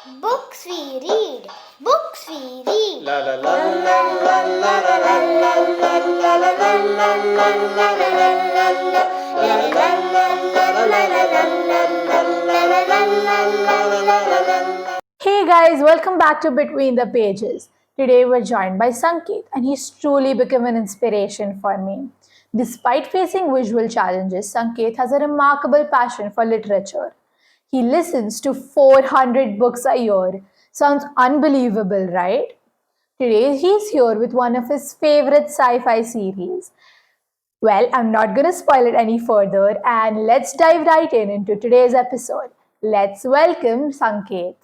Books we read. Books we read. La la la la la la la la la la la la la Hey guys, welcome back to Between the Pages. Today we're joined by Sanket, and he's truly become an inspiration for me. Despite facing visual challenges, Sanket has a remarkable passion for literature. He listens to 400 books a year. Sounds unbelievable, right? Today he's here with one of his favorite sci fi series. Well, I'm not going to spoil it any further, and let's dive right into today's episode. Let's welcome Sanket.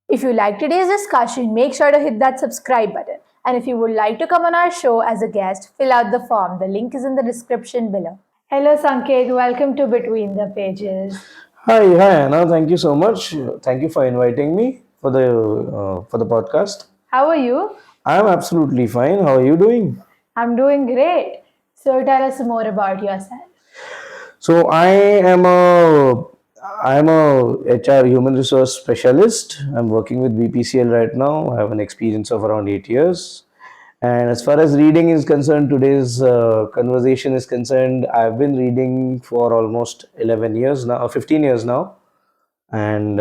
If you like today's discussion, make sure to hit that subscribe button. And if you would like to come on our show as a guest, fill out the form. The link is in the description below. Hello, Sanket. Welcome to Between the Pages. Hi, Anna. Thank you so much. Thank you for inviting me for the podcast. How are you? I'm absolutely fine. How are you doing? I'm doing great. So tell us more about yourself. So I'm a HR human resource specialist. I'm working with BPCL right now. I have an experience of around 8 years. And as far as reading is concerned, today's conversation is concerned, I've been reading for almost 11 years now, 15 years now. And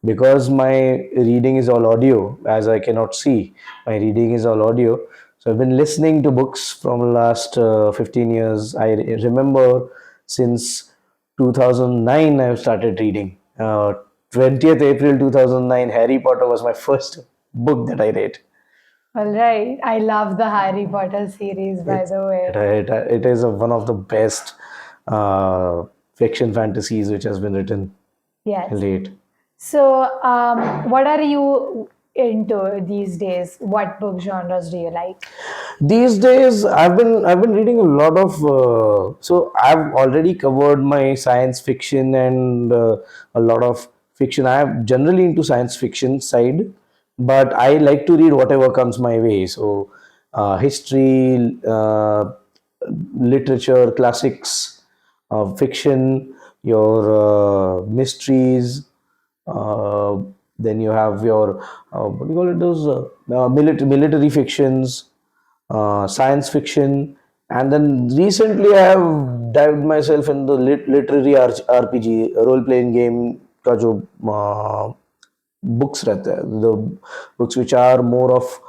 because my reading is all audio, as I cannot see, my reading is all audio. So I've been listening to books from the last 15 years. I remember since 2009 I've started reading. 20th April 2009, Harry Potter was my first book that I read. All right. I love the Harry Potter series, by the way. Right, it is one of the best fiction fantasies which has been written Yes. late. So, what are you into these days? What book genres do you like? These days, I've been reading a lot of. So I've already covered my science fiction and a lot of fiction. I'm generally into science fiction side, but I like to read whatever comes my way. So history, literature, classics, fiction, your mysteries. Uh, then you have your what do you call it? Those military fictions, science fiction, and then recently I have dived myself in the literary RPG role playing game का जो books रहते हैं, the books which are more of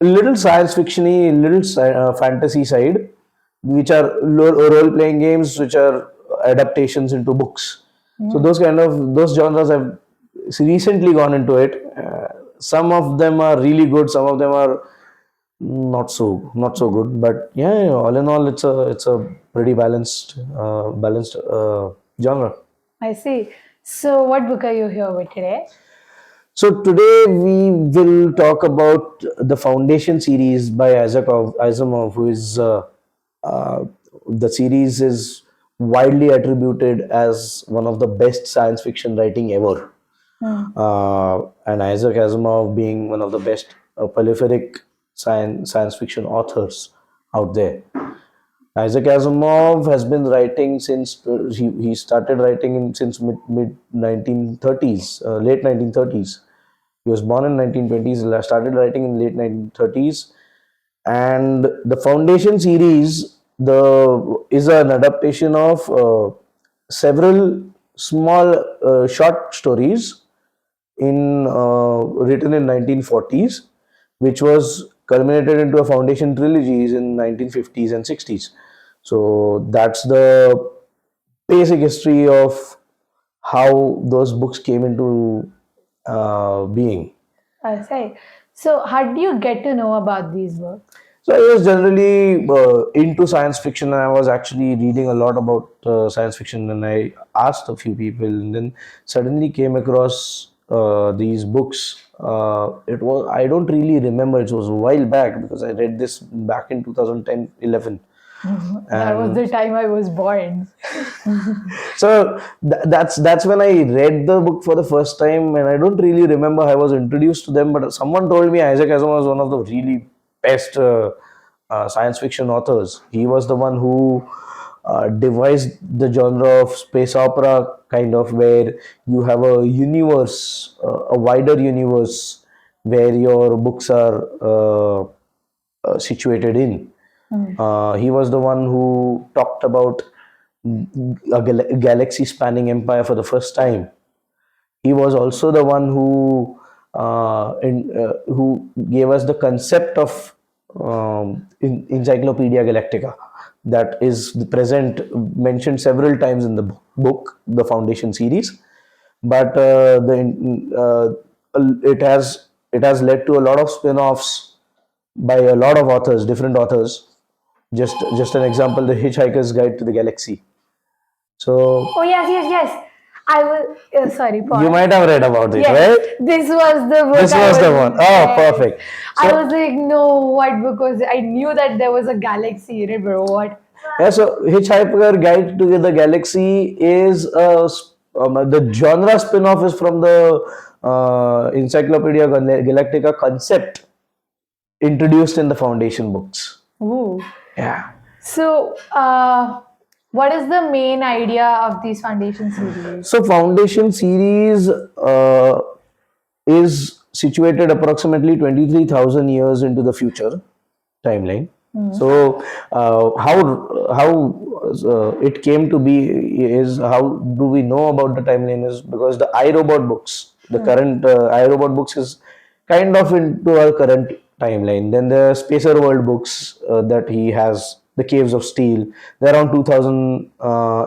little science fictiony, little fantasy side, which are role playing games, which are adaptations into books. So those genres have recently gone into it. Some of them are really good. Some of them are not so good. But yeah, all in all, it's a pretty balanced genre. I see. So, what book are you here with today? So today we will talk about the Foundation series by Isaac Asimov, who is uh, the series is widely attributed as one of the best science fiction writing ever. And Isaac Asimov being one of the best prolific science fiction authors out there. Isaac Asimov has been writing since he started writing since mid 1930s, late 1930s. He was born in 1920s, started writing in late 1930s, and the Foundation series is an adaptation of several small short stories written in 1940s, which was culminated into a Foundation trilogy in 1950s and 60s. So that's the basic history of how those books came into being. I say. So, how do you get to know about these books? So I was generally into science fiction, and I was actually reading a lot about science fiction. And I asked a few people, and then suddenly came across these books. It was I don't really remember. It was a while back because I read this back in 2010, 11. That was the time I was born. So that's when I read the book for the first time, and I don't really remember how I was introduced to them. But someone told me Isaac Asimov was one of the really best science fiction authors. He was the one who devised the genre of space opera, kind of, where you have a universe, a wider universe, where your books are situated in. He was the one who talked about a galaxy spanning empire for the first time. He was also the one who gave us the concept of Encyclopedia Galactica, that is present, mentioned several times in the book, the Foundation series. But it has led to a lot of spin-offs by a lot of authors, different authors. Just an example, the Hitchhiker's Guide to the Galaxy. So Oh, yes, yes, yes. I was, sorry, you pause. might have read about it, Yes, right? this was the book This I was the was. one. Oh, perfect. I So was like, no, what? Because I knew that there was a galaxy in it, bro. What? yeah, so Hitchhiker Guide to the Galaxy is the genre spin-off is from the Encyclopedia Galactica concept introduced in the Foundation books. Ooh. Yeah. So, what is the main idea of these foundation series? So Foundation series is situated approximately 23,000 years into the future timeline. So how it came to be is, how do we know about the timeline, is because the iRobot books, the current iRobot books is kind of into our current timeline. Then the Spacer World books that he has, the Caves of Steel, they're around 2000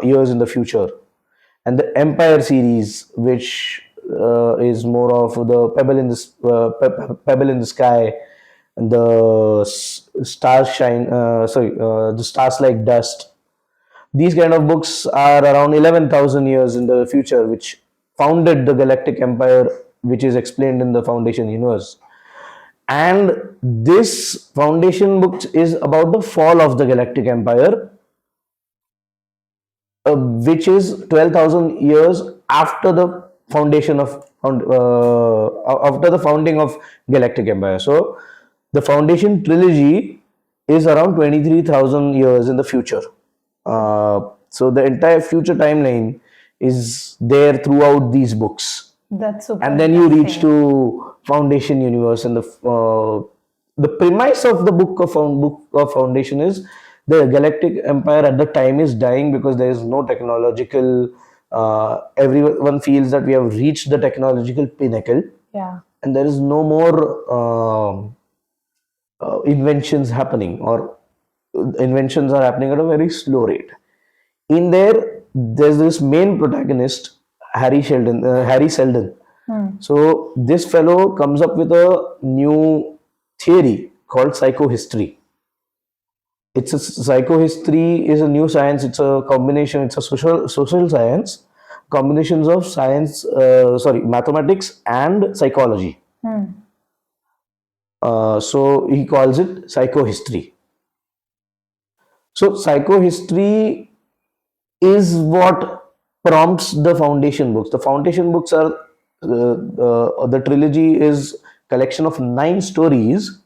years in the future. And the Empire series, which is more of the pebble in the sky, and the stars shine. The stars like dust. These kind of books are around 11,000 years in the future, which founded the Galactic Empire, which is explained in the Foundation universe. And this Foundation book is about the fall of the Galactic Empire, which is 12,000 years after the after the founding of Galactic Empire. So the Foundation trilogy is around 23,000 years in the future. So the entire future timeline is there throughout these books. That's super. And then you reach to Foundation universe, and the premise of the book of Foundation is the Galactic Empire at the time is dying because there is no technological. Everyone feels that we have reached the technological pinnacle, Yeah. and there is no more inventions happening, or inventions are happening at a very slow rate. In there, there's this main protagonist, Harry Seldon. So this fellow comes up with a new theory called psychohistory. Psychohistory is a new science. It's a combination. It's a social science, combinations of science, mathematics and psychology. So he calls it psychohistory. So psychohistory is what prompts the Foundation books. The Foundation books are the trilogy is collection of 9 stories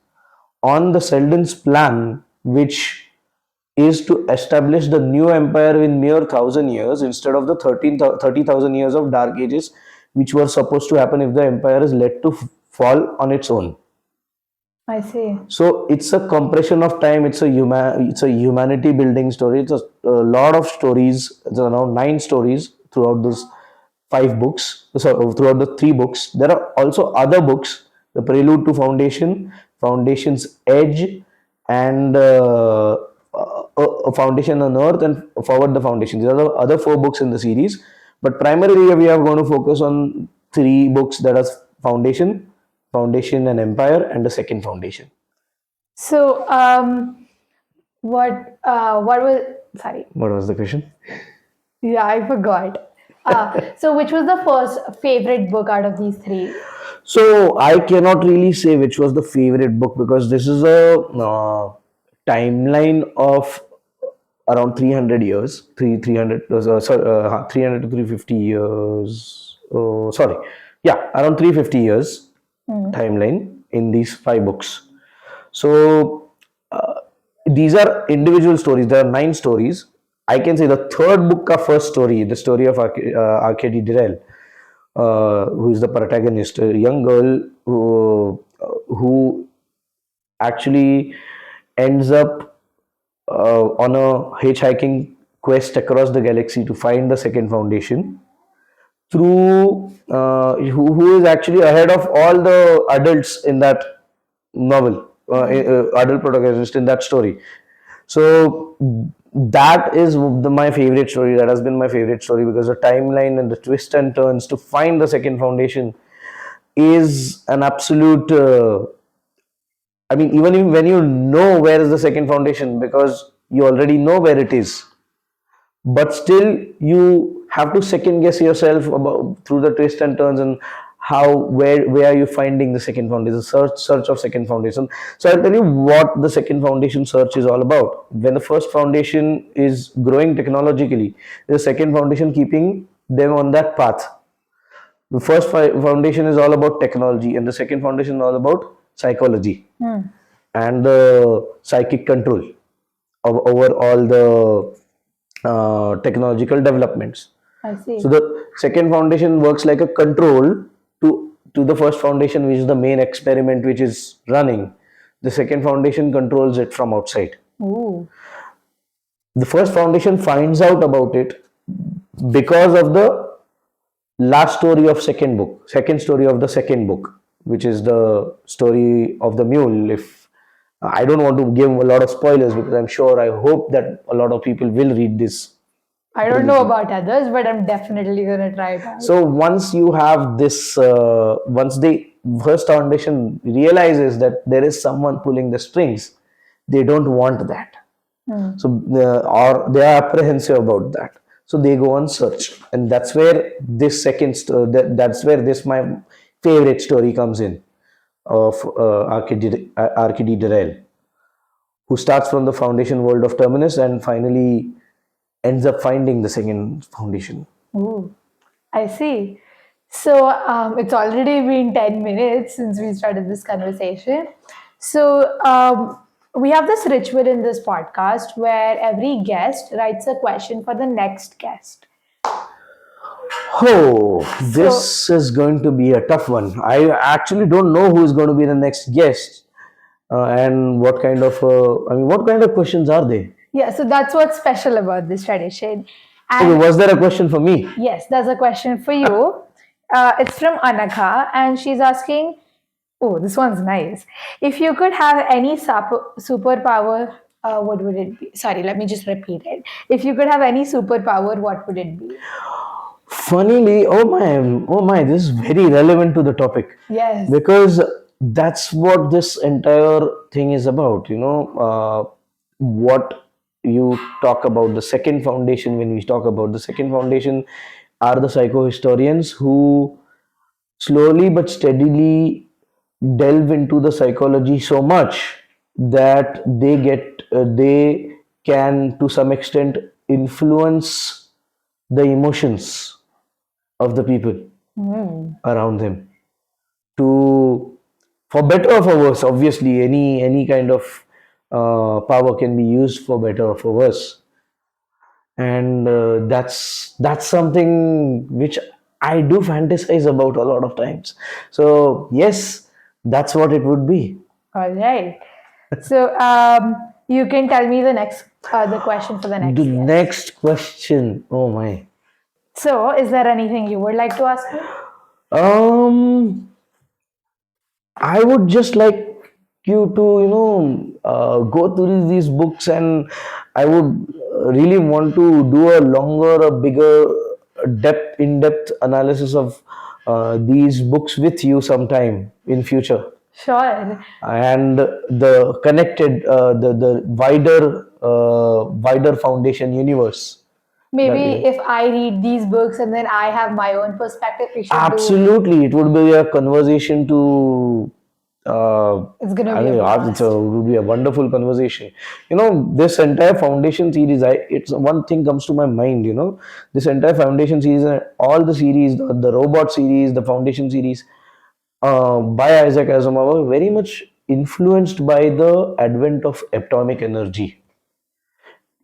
on the Seldon's plan, which is to establish the new empire in mere 1,000 years instead of the 30,000 years of dark ages, which were supposed to happen if the empire is let to fall on its own. I see. So it's a compression of time. It's a humanity building story. It's a lot of stories. It's around 9 stories throughout this 5 books. So throughout the 3 books, there are also other books: the Prelude to Foundation, Foundation's Edge, and a Foundation on Earth, and Forward the Foundation. These are the other 4 books in the series. But primarily, we are going to focus on 3 books, that is Foundation and Empire, and the second Foundation. So, what was, sorry. What was the question? Yeah, I forgot. So which was the first favorite book out of these 3? So I cannot really say which was the favorite book, because this is a timeline of around 300 years, 300 to 350 years. Sorry, yeah, around 350 years timeline in these 5 books. So these are individual stories. There are 9 stories, I can say the third book ka first story, the story of Arkady Direl, who is the protagonist, a young girl who actually ends up on a hitchhiking quest across the galaxy to find the second foundation through who is actually ahead of all the adults in that novel, adult protagonist in that story. So that is my favorite story. That has been my favorite story because the timeline and the twists and turns to find the second foundation is an absolute. I mean, even when you know where is the second foundation, because you already know where it is, but still you have to second guess yourself about through the twists and turns and how where are you finding the second foundation, search of second foundation. So I'll tell you what the second foundation search is all about. When the first foundation is growing technologically, the second foundation keeping them on that path. The first foundation is all about technology and the second foundation is all about psychology and the psychic control over all the technological developments. I see. So the second foundation works like a control to the first foundation, which is the main experiment which is running. The second foundation controls it from outside. Ooh. The first foundation finds out about it because of the last story of second story of the second book, which is the story of the mule. If I don't want to give a lot of spoilers because I'm sure, I hope that a lot of people will read this. I don't know about others, but I'm definitely gonna try it out. So once you have this, once the first foundation realizes that there is someone pulling the strings, they don't want that. So or they are apprehensive about that. So they go on search, and that's where this that's where this my favorite story comes in of Arkady Derel, who starts from the foundation world of Terminus and finally ends up finding the second foundation. Ooh, I see. So it's already been 10 minutes since we started this conversation. So we have this ritual in this podcast where every guest writes a question for the next guest. Oh, this is going to be a tough one. I actually don't know who is going to be the next guest, and what kind of. What kind of questions are they? Yeah, so that's what's special about this tradition. Okay, And was there a question for me? yes, there's a question for you. It's from Anakha, and she's asking, oh, this one's nice. If you could have any superpower, what would it be? Sorry, let me just repeat it. If you could have any superpower, what would it be? Funnily, oh my, this is very relevant to the topic Yes. because that's what this entire thing is about. What you talk about the second foundation. When we talk about the second foundation, are the psychohistorians who slowly but steadily delve into the psychology so much that they can to some extent influence the emotions of the people around them, to for better or for worse. Obviously any kind of power can be used for better or for worse, and that's something which I do fantasize about a lot of times. So yes, that's what it would be. All right. So you can tell me the question for the next The guest. next question, oh my. So, is there anything you would like to ask me? um I would just like you to, go through these books, and I would really want to do a longer, a bigger, in-depth analysis of these books with you sometime in future, Sure. and the connected, the wider foundation universe. Maybe if I read these books and then I have my own perspective, we should do. Absolutely, it would be a conversation to. It's gonna I be a mean, blast. it would be a wonderful conversation. This entire foundation series, it's one thing comes to my mind. This entire foundation series, all the series, the robot series, the foundation series, by Isaac Asimov, were very much influenced by the advent of atomic energy.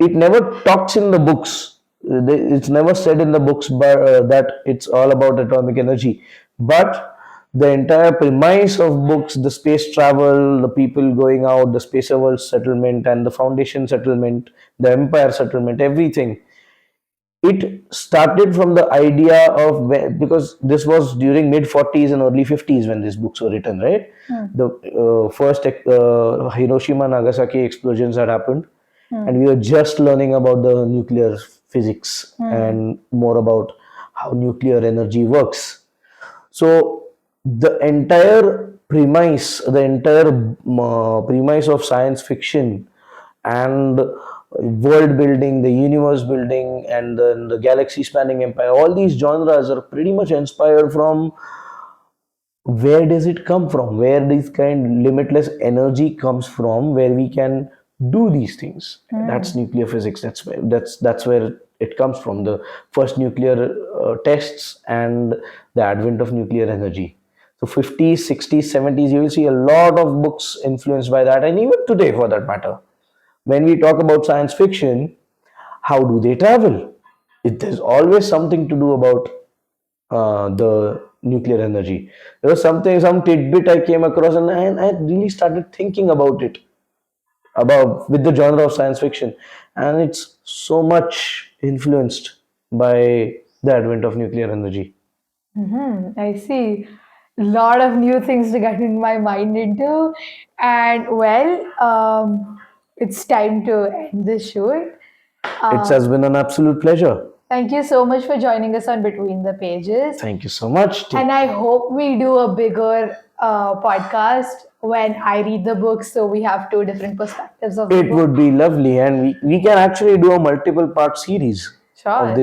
it never talks in the books. It's never said in the books that it's all about atomic energy. But the entire premise of books, the space travel, the people going out, the space world settlement, and the foundation settlement, the empire settlement, everything, it started from the idea of because this was during mid 40s and early 50s when these books were written, right? The first Hiroshima Nagasaki explosions had happened, and we were just learning about the nuclear physics and more about how nuclear energy works. So the entire premise of science fiction and world building, the universe building, and then the galaxy spanning empire, all these genres are pretty much inspired from where does it come from? Where this kind limitless energy comes from, where we can do these things? That's nuclear physics. That's where it comes from. The first nuclear tests and the advent of nuclear energy. So 50s, 60s, 70s, you will see a lot of books influenced by that, and even today for that matter. When we talk about science fiction, how do they travel? There's always something to do about the nuclear energy. There was some tidbit I came across, and I really started thinking about it, about with the genre of science fiction, and it's so much influenced by the advent of nuclear energy. I see. A lot of new things to get in my mind into. And well, it's time to end this shoot. It has been an absolute pleasure. Thank you so much for joining us on Between the Pages. Thank you so much. And I hope we do a bigger podcast when I read the book, so we have two different perspectives of the It book. would be lovely, and we can actually do a multiple part series Sure.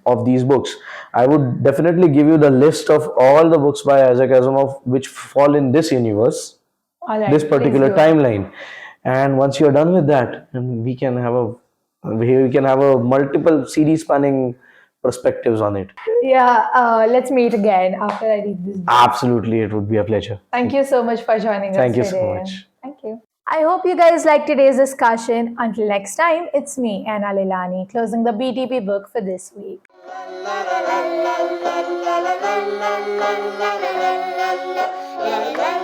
of these books. I would definitely give you the list of all the books by Isaac Asimov which fall in this universe, All right, this please particular do it. timeline. And once you're done with that, then we can have a multiple series spanning perspectives on it. Yeah, let's meet again after I read this book. Absolutely, it would be a pleasure. Thank you so much for joining us Thank you today. so much. Thank you. I hope you guys liked today's discussion. Until next time, it's me, Anna Lilani, closing the BTP book for this week. La la la la la la la la la la la la la la la la la la